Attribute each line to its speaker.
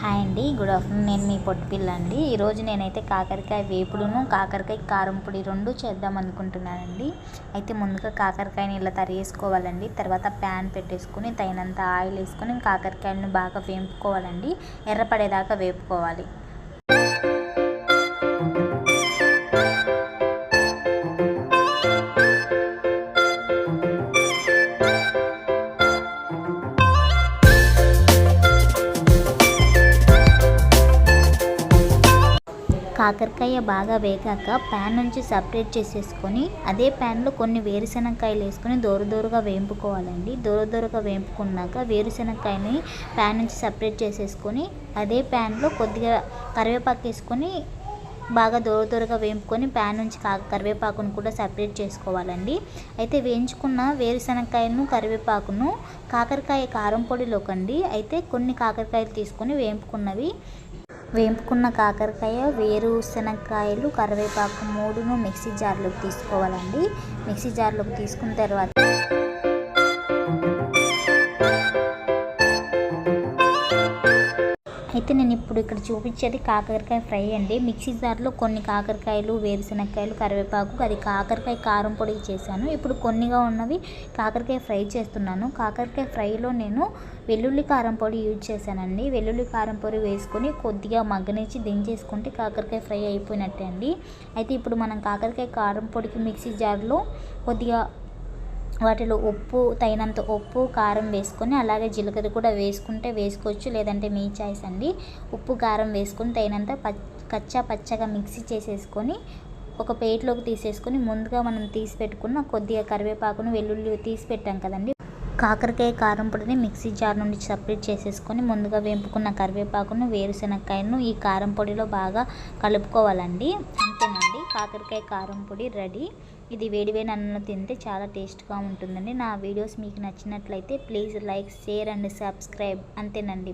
Speaker 1: Hi అండి, good afternoon. నేను మీ పొట్టిపిల్ల అండి. ఈరోజు నేనైతే కాకరకాయ వేపుడును కాకరకాయ కారం పొడి రెండు చేద్దాం అనుకుంటున్నానండి. అయితే ముందుగా కాకరకాయని ఇలా తరిగేసుకోవాలండి. తర్వాత ప్యాన్ పెట్టేసుకుని తగినంత ఆయిల్ వేసుకొని కాకరకాయలను బాగా వేపుకోవాలండి. ఎర్రపడేదాకా వేపుకోవాలి. కాకరకాయ బాగా వేగాక ప్యాన్ నుంచి సపరేట్ చేసేసుకొని అదే ప్యాన్లో కొన్ని వేరుశనగకాయలు వేసుకొని దూరగా వేపుకోవాలండి. దూరగా వేపుకున్నాక వేరుశనగకాయని ప్యాన్ నుంచి సపరేట్ చేసేసుకొని అదే ప్యాన్లో కొద్దిగా కరివేపాకు వేసుకొని బాగా దూరగా వేపుకొని ప్యాన్ నుంచి కరివేపాకును కూడా సపరేట్ చేసుకోవాలండి. అయితే వేయించుకున్న వేరుశనగకాయను కరివేపాకును కాకరకాయ కారం పొడిలోకండి అయితే కొన్ని కాకరకాయలు తీసుకొని వేపుకున్న కాకరకాయ, వేరుశనగకాయలు, కరివేపాకు మూడును మిక్సీ జార్లోకి తీసుకోవాలండి. మిక్సీ జార్లోకి తీసుకున్న తర్వాత అయితే నేను ఇప్పుడు ఇక్కడ చూపించేది కాకరకాయ ఫ్రై అండి. మిక్సీ జార్లో కొన్ని కాకరకాయలు, వేరుశనగకాయలు, కరివేపాకు, అది కాకరకాయ కారం పొడి చేశాను. ఇప్పుడు కొన్నిగా ఉన్నవి కాకరకాయ ఫ్రై చేస్తున్నాను. కాకరకాయ ఫ్రైలో నేను వెల్లుల్లి కారం పొడి యూజ్ చేశానండి. వెల్లుల్లి కారం పొడి వేసుకొని కొద్దిగా మగ్గనిచ్చి దించేసుకుంటే కాకరకాయ ఫ్రై అయిపోయినట్టే అండి. అయితే ఇప్పుడు మనం కాకరకాయ కారం పొడికి మిక్సీ జార్లో కొద్దిగా వాటిలో తగినంత ఉప్పు, కారం వేసుకొని అలాగే జీలకర్ర కూడా వేసుకుంటే వేసుకోవచ్చు, లేదంటే మీ చాయిస్ అండి. ఉప్పు, కారం వేసుకొని తగినంత పచ్చగా మిక్సీ చేసేసుకొని ఒక ప్లేట్లోకి తీసేసుకొని ముందుగా మనం తీసి పెట్టుకున్న కొద్దిగా కరివేపాకును, వెల్లుల్లి తీసి పెట్టాం కదండి, కాకరకాయ కారం పొడిని మిక్సీ జార్ నుండి సపరేట్ చేసేసుకొని ముందుగా వేపుకున్న కరివేపాకును, వేరుశనగకాయను ఈ కారం పొడిలో బాగా కలుపుకోవాలండి. అంతేనండి, కాకరకాయ కారం పొడి రెడీ. ఇది వేడివేడి అన్నంలో తింటే చాలా టేస్ట్గా ఉంటుందండి. నా వీడియోస్ మీకు నచ్చినట్లయితే please like, share and subscribe. అంతేనండి.